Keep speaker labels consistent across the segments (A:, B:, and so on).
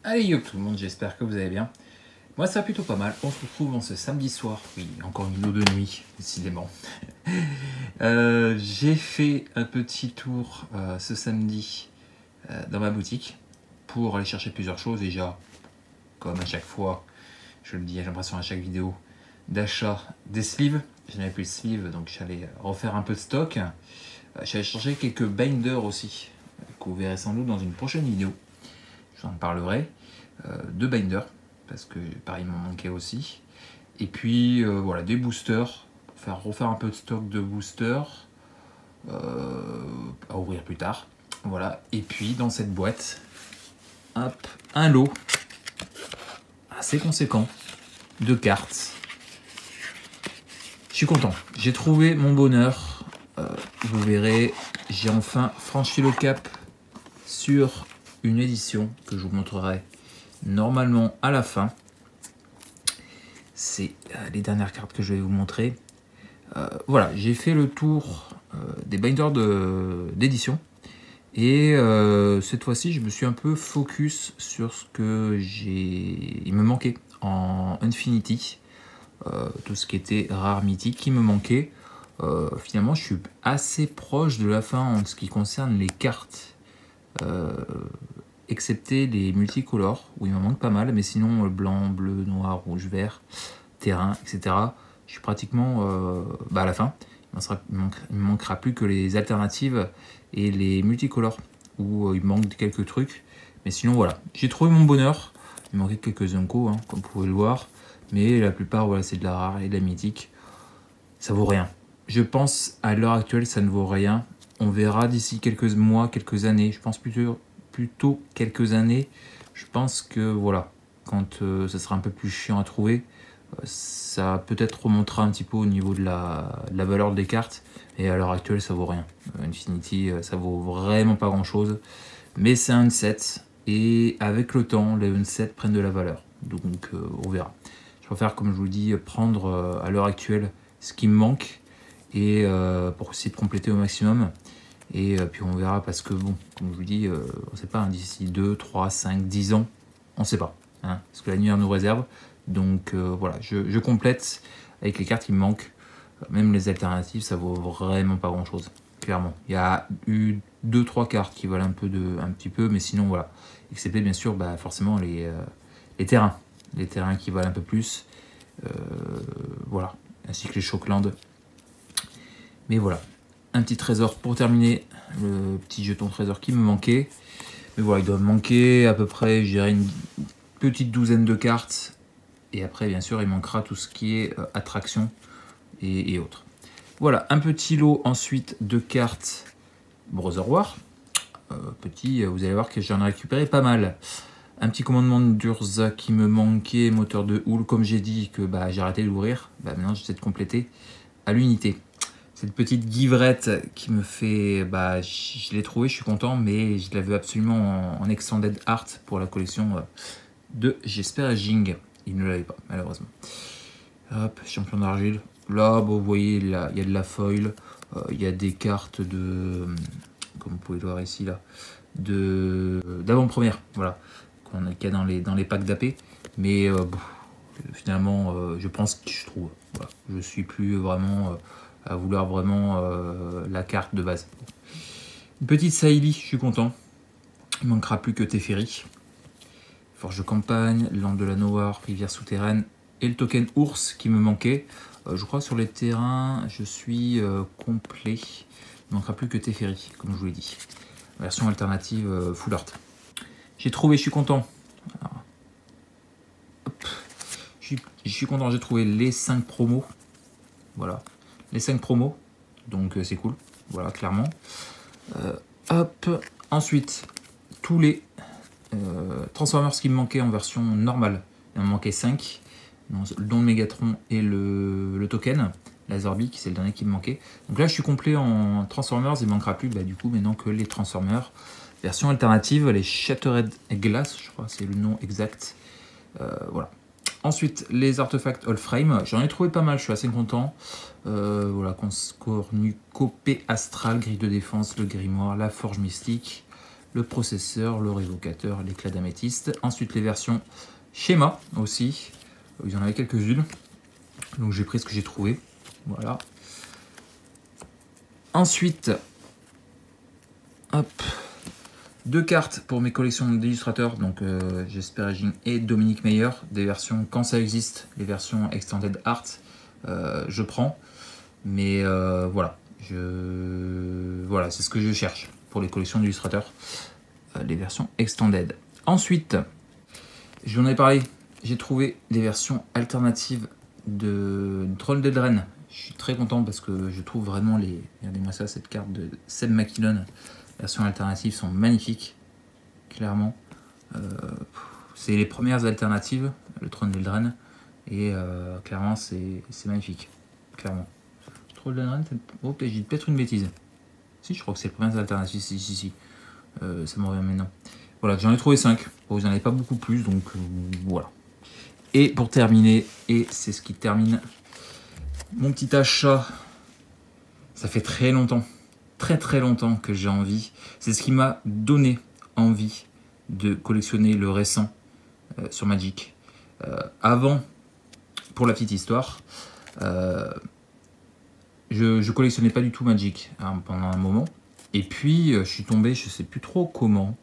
A: Allez yo tout le monde, j'espère que vous allez bien. Moi ça va plutôt pas mal. On se retrouve en ce samedi soir. Oui, encore une vidéo de nuit, décidément. J'ai fait un petit tour ce samedi dans ma boutique pour aller chercher plusieurs choses. Déjà, comme à chaque fois, je le dis, j'ai l'impression à chaque vidéo, d'achat des sleeves. Je n'avais plus de sleeves, donc j'allais refaire un peu de stock. J'allais chercher quelques binders aussi, que vous verrez sans doute dans une prochaine vidéo. J'en parlerai. De binders, parce que pareil, il m'en manquait aussi. Et puis voilà, des boosters, pour refaire un peu de stock de boosters à ouvrir plus tard. Voilà, et puis dans cette boîte, hop, un lot assez conséquent de cartes. Je suis content, j'ai trouvé mon bonheur. Vous verrez, j'ai enfin franchi le cap sur une édition que je vous montrerai normalement à la fin. C'est les dernières cartes que je vais vous montrer. Voilà, j'ai fait le tour des binders d'édition. Et cette fois-ci, je me suis un peu focus sur ce que il me manquait en Infinity. Tout ce qui était rare mythique qui me manquait. Finalement, je suis assez proche de la fin en ce qui concerne les cartes. Excepté les multicolores, où il m'en manque pas mal, mais sinon blanc, bleu, noir, rouge, vert, terrain, etc. Je suis pratiquement à la fin. Il me manquera plus que les alternatives et les multicolores, où il manque quelques trucs. Mais sinon voilà, j'ai trouvé mon bonheur. Il manquait quelques Unco, hein, comme vous pouvez le voir. Mais la plupart, voilà, c'est de la rare et de la mythique. Ça vaut rien. Je pense à l'heure actuelle, ça ne vaut rien. On verra d'ici quelques mois, quelques années. Je pense plutôt quelques années. Je pense que voilà, quand ça sera un peu plus chiant à trouver, ça peut-être remontera un petit peu au niveau de la valeur des cartes. Et à l'heure actuelle, ça vaut rien. Infinity, ça vaut vraiment pas grand chose. Mais c'est un set. Et avec le temps, les unsets prennent de la valeur. Donc on verra. Je préfère, comme je vous le dis, prendre à l'heure actuelle ce qui me manque et pour essayer de compléter au maximum. Et puis on verra, parce que bon, comme je vous dis, on ne sait pas, hein, d'ici 2, 3, 5, 10 ans, on ne sait pas, hein, ce que l'avenir nous réserve. Donc voilà, je complète avec les cartes qui me manquent. Même les alternatives, ça vaut vraiment pas grand chose, clairement. Il y a eu 2-3 cartes qui valent un petit peu, mais sinon voilà. Excepté bien sûr, forcément les terrains. Les terrains qui valent un peu plus. Voilà, ainsi que les Shockland. Mais voilà. Un petit trésor pour terminer, le petit jeton trésor qui me manquait. Mais voilà, il doit me manquer à peu près, je dirais, une petite douzaine de cartes. Et après, bien sûr, il manquera tout ce qui est attraction et autres. Voilà, un petit lot ensuite de cartes Brother War. Vous allez voir que j'en ai récupéré pas mal. Un petit commandement d'Urza qui me manquait, moteur de houle, comme j'ai dit que j'ai arrêté d'ouvrir. Maintenant, j'essaie de compléter à l'unité. Cette petite givrette qui me fait... je l'ai trouvée, je suis content, mais je la veux absolument en Extended Art pour la collection de J'espère Jing. Il ne l'avait pas, malheureusement. Hop, champion d'argile. Là, vous voyez, il y a de la foil. Il y a des cartes de... Comme vous pouvez le voir ici, là. D'avant-première, voilà. Qu'il y a dans les packs d'AP. Mais finalement, je pense que je trouve. Voilà. Je suis plus vraiment... à vouloir vraiment la carte de base. Une petite Saïli, je suis content. Il ne manquera plus que Teferi. Forge de campagne, Land de la Noire, rivière souterraine et le token ours qui me manquait. Je crois que sur les terrains, je suis complet. Il ne manquera plus que Teferi, comme je vous l'ai dit. Version alternative full art. J'ai trouvé, je suis content. Alors, hop. Je suis content, j'ai trouvé les 5 promos. Voilà. Les 5 promos, donc c'est cool, voilà, clairement. Hop, ensuite, tous les Transformers qui me manquaient en version normale, il m'en manquait 5, dont le Megatron et le token, Laserbeak, c'est le dernier qui me manquait. Donc là, je suis complet en Transformers, il ne manquera plus, du coup, maintenant que les Transformers. Version alternative, les Shattered Glass, je crois, c'est le nom exact. Voilà. Ensuite, les artefacts All Frame, j'en ai trouvé pas mal, je suis assez content. Voilà, Cornucopée Astral, grille de défense, le grimoire, la forge mystique, le processeur, le révocateur, l'éclat d'améthyste. Ensuite les versions schéma aussi, il y en avait quelques-unes, donc j'ai pris ce que j'ai trouvé, voilà. Ensuite, hop, 2 cartes pour mes collections d'illustrateurs, donc Jesper Egging et Dominique Meyer, des versions quand ça existe, les versions Extended Art, je prends, mais voilà, voilà, c'est ce que je cherche pour les collections d'illustrateurs, les versions Extended. Ensuite, je vous en ai parlé, j'ai trouvé des versions alternatives de Troll d'Eldren. Je suis très content parce que je trouve vraiment les... Regardez-moi ça, cette carte de Seb McKillon, versions alternatives sont magnifiques, clairement. C'est les premières alternatives, le Troll d'Eldren, et clairement c'est magnifique, clairement. Troll d'Eldren, oh, j'ai peut-être une bêtise. Si, je crois que c'est les premières alternatives, si. Ça me revient maintenant. Voilà, j'en ai trouvé 5. Bon, vous n'en avez pas beaucoup plus, donc voilà. Et pour terminer, et c'est ce qui termine mon petit achat, ça fait très longtemps que j'ai envie. C'est ce qui m'a donné envie de collectionner le récent sur Magic. Avant, pour la petite histoire, je collectionnais pas du tout Magic hein, pendant un moment. Et puis, je suis tombé, je sais plus trop comment,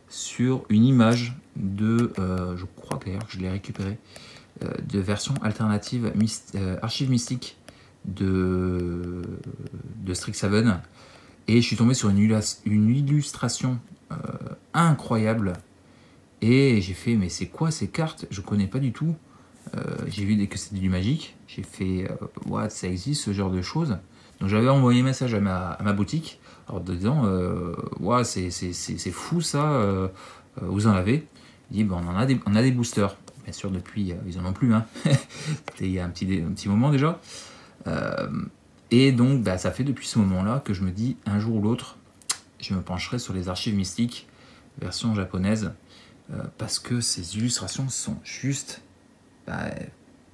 A: sur une image de, je crois d'ailleurs que je l'ai récupéré, de version alternative archive mystique de Strixhaven, et je suis tombé sur une illustration incroyable, et j'ai fait mais c'est quoi ces cartes, je connais pas du tout. J'ai vu que c'était du Magic, j'ai fait what, ça existe ce genre de choses, donc j'avais envoyé un message à ma boutique en disant ouais, c'est fou ça, vous en avez. Il dit bon, on a des boosters. Bien sûr, depuis, ils en ont plus. Hein. C'était il y a un petit moment déjà. Et donc, bah, ça fait depuis ce moment-là que je me dis, un jour ou l'autre, je me pencherai sur les archives mystiques, version japonaise, parce que ces illustrations sont juste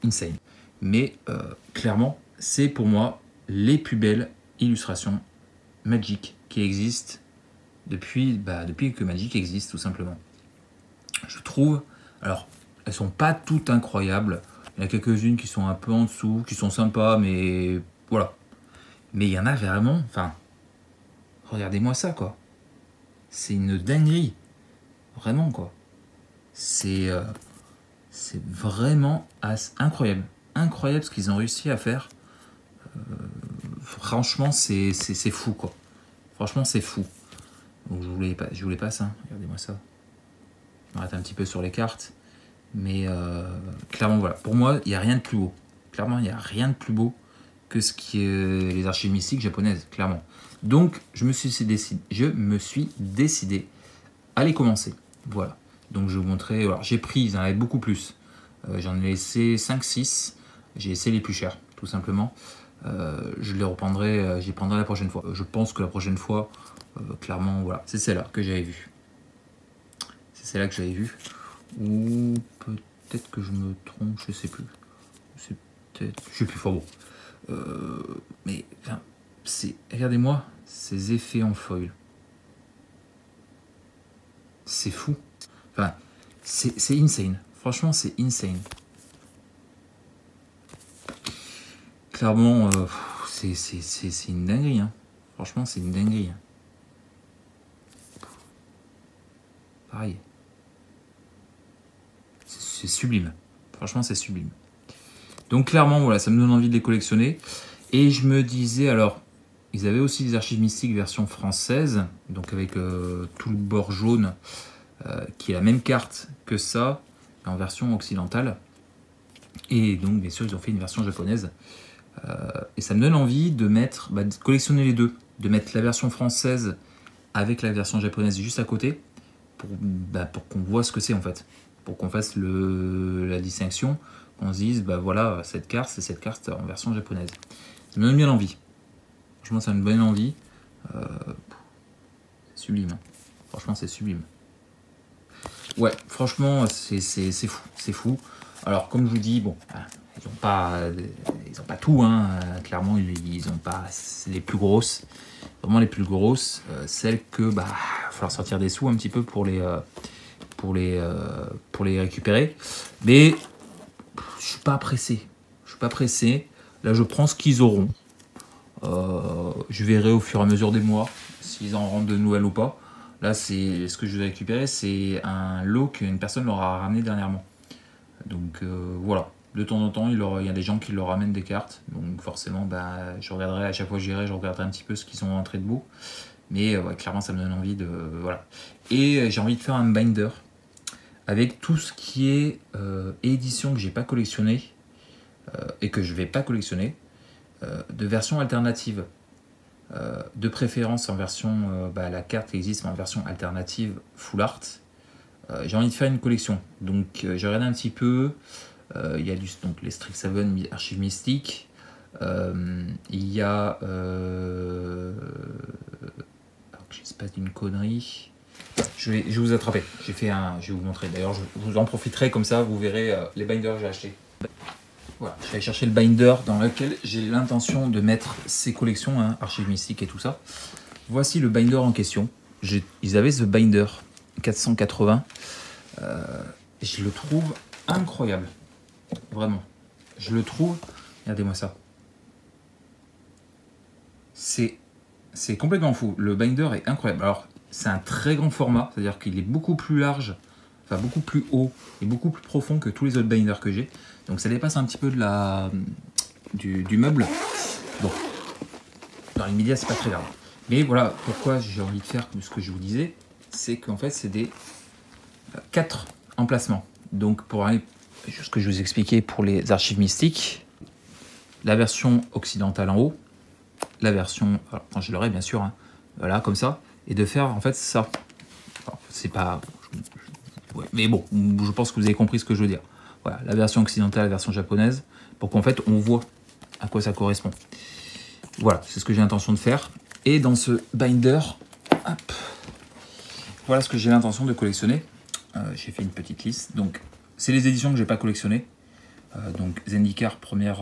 A: insane. Mais clairement, c'est pour moi les plus belles illustrations Magic qui existent depuis que Magic existe, tout simplement. Je trouve, alors, elles sont pas toutes incroyables. Il y en a quelques-unes qui sont un peu en dessous, qui sont sympas, mais voilà. Mais il y en a vraiment, enfin, regardez-moi ça, quoi. C'est une dinguerie. Vraiment, quoi. C'est vraiment incroyable. Incroyable ce qu'ils ont réussi à faire. Franchement, c'est fou, quoi. Franchement, c'est fou. Donc, je voulais pas ça. Regardez-moi ça. Je m'arrête un petit peu sur les cartes. Mais clairement, voilà. Pour moi, il n'y a rien de plus beau. Clairement, il n'y a rien de plus beau que ce qui est les archives mystiques japonaises, clairement. Donc, je me suis décidé à les commencer. Voilà. Donc, je vais vous montrer. Alors, j'ai pris, ils en avaient beaucoup plus. J'en ai laissé 5-6. J'ai essayé les plus chers, tout simplement. Je les reprendrai, j'y prendrai la prochaine fois. Je pense que la prochaine fois, clairement, voilà. C'est celle-là que j'avais vue. C'est celle-là que j'avais vue. Ou peut-être que je me trompe, je sais plus. C'est peut-être, je sais plus, enfin bon. Mais enfin, regardez-moi ces effets en foil. C'est fou. Enfin, c'est insane. Franchement, c'est insane. Clairement, c'est une dinguerie. Hein. Franchement, c'est une dinguerie. Hein. Pareil. C'est sublime. Franchement, c'est sublime. Donc clairement, voilà, ça me donne envie de les collectionner. Et je me disais, alors, ils avaient aussi des archives mystiques version française, donc avec tout le bord jaune, qui est la même carte que ça, en version occidentale. Et donc, bien sûr, ils ont fait une version japonaise. Et ça me donne envie de de collectionner les deux, de mettre la version française avec la version japonaise juste à côté, pour qu'on voit ce que c'est en fait, pour qu'on fasse la distinction, qu'on se dise, bah voilà, cette carte, c'est cette carte en version japonaise. Ça me donne bien envie. Franchement, ça me donne envie. C'est sublime. Hein. Franchement, c'est sublime. Ouais, franchement, c'est fou. C'est fou. Alors, comme je vous dis, bon, ils n'ont pas tout, hein. Clairement, ils n'ont pas les plus grosses. Vraiment les plus grosses. Celles que, falloir sortir des sous un petit peu pour les récupérer. Mais je suis pas pressé. Je suis pas pressé. Là, je prends ce qu'ils auront. Je verrai au fur et à mesure des mois s'ils en rendent de nouvelles ou pas. Là, c'est ce que je vais récupérer, c'est un lot qu'une personne leur a ramené dernièrement. Donc voilà. De temps en temps, il y a des gens qui leur ramènent des cartes. Donc forcément, bah, je regarderai, à chaque fois que j'irai, je regarderai un petit peu ce qu'ils ont entré de beau. Mais ouais, clairement, ça me donne envie de... Voilà. Et j'ai envie de faire un binder avec tout ce qui est édition que j'ai pas collectionné et que je vais pas collectionner, de versions alternatives. De préférence en version... la carte existe en version alternative full art. J'ai envie de faire une collection. Donc j'ai regardé un petit peu... il y a donc les Strixhaven archives mystiques. Il y a... alors que j'espère d'une connerie. Je vais vous attraper. Je vais vous montrer. D'ailleurs, je vous en profiterai comme ça. Vous verrez les binders que j'ai achetés. Voilà, je vais aller chercher le binder dans lequel j'ai l'intention de mettre ces collections, hein, archives mystiques et tout ça. Voici le binder en question. Ils avaient ce binder 480. Je le trouve incroyable. Vraiment. Je le trouve... Regardez-moi ça. C'est complètement fou. Le binder est incroyable. Alors, c'est un très grand format. C'est-à-dire qu'il est beaucoup plus large, enfin beaucoup plus haut et beaucoup plus profond que tous les autres binders que j'ai. Donc ça dépasse un petit peu du meuble. Bon. Dans l'immédiat, c'est pas très grave. Mais voilà pourquoi j'ai envie de faire ce que je vous disais. C'est qu'en fait, c'est des 4 emplacements. Donc pour aller... ce que je vous expliquais pour les archives mystiques, la version occidentale en haut, la version, alors, quand je l'aurai bien sûr, hein, voilà, comme ça, et de faire en fait ça. C'est pas... ouais, mais bon, je pense que vous avez compris ce que je veux dire. Voilà, la version occidentale, la version japonaise, pour qu'en fait on voit à quoi ça correspond. Voilà, c'est ce que j'ai l'intention de faire. Et dans ce binder, hop, voilà ce que j'ai l'intention de collectionner. J'ai fait une petite liste. Donc, c'est les éditions que j'ai pas collectionnées. Donc, Zendikar, première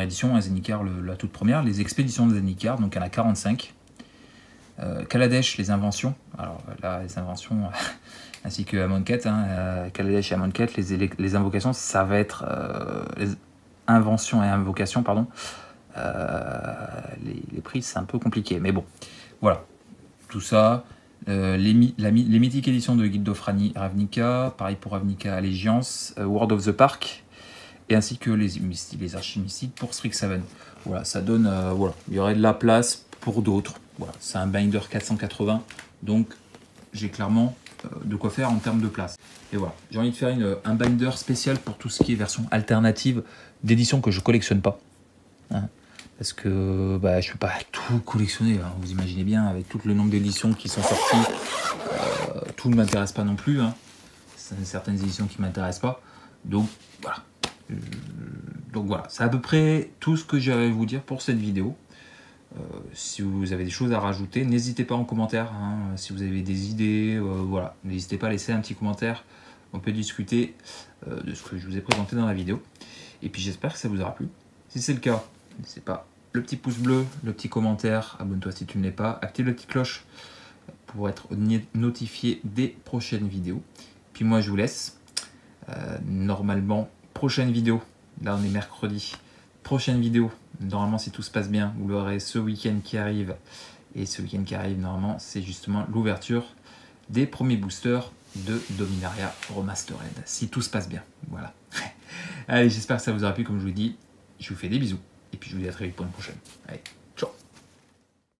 A: édition, hein, Zendikar, la toute première. Les expéditions de Zendikar, donc il y en a 45. Kaladesh, les inventions. Alors là, les inventions, ainsi que Amonkhet, hein, Kaladesh et Amonkhet, les invocations, ça va être les inventions et invocations, pardon. Les prix, c'est un peu compliqué, mais bon, voilà. Tout ça. Les mythiques éditions de Guild of Ravnica, pareil pour Ravnica Allegiance, World of the Park, et ainsi que les archives mystiques pour Strixhaven. Voilà, ça donne, voilà, il y aurait de la place pour d'autres. Voilà, c'est un binder 480, donc j'ai clairement de quoi faire en termes de place. Et voilà, j'ai envie de faire un binder spécial pour tout ce qui est version alternative d'édition que je collectionne pas. Hein. Parce que bah, je ne peux pas tout collectionner, hein. Vous imaginez bien, avec tout le nombre d'éditions qui sont sorties, tout ne m'intéresse pas non plus. Hein. C'est certaines éditions qui ne m'intéressent pas. Donc voilà, c'est à peu près tout ce que j'ai à vous dire pour cette vidéo. Si vous avez des choses à rajouter, n'hésitez pas en commentaire. Hein. Si vous avez des idées, voilà, n'hésitez pas à laisser un petit commentaire. On peut discuter de ce que je vous ai présenté dans la vidéo. Et puis j'espère que ça vous aura plu. Si c'est le cas, n'hésitez pas. Le petit pouce bleu, le petit commentaire, abonne-toi si tu ne l'es pas, active la petite cloche pour être notifié des prochaines vidéos. Puis moi je vous laisse. Normalement, prochaine vidéo, là on est mercredi, prochaine vidéo, normalement si tout se passe bien, vous l'aurez ce week-end qui arrive. Et ce week-end qui arrive, normalement, c'est justement l'ouverture des premiers boosters de Dominaria Remastered, si tout se passe bien. Voilà. Allez, j'espère que ça vous aura plu, comme je vous dis. Je vous fais des bisous. Et puis je vous dis à très vite pour une prochaine. Allez.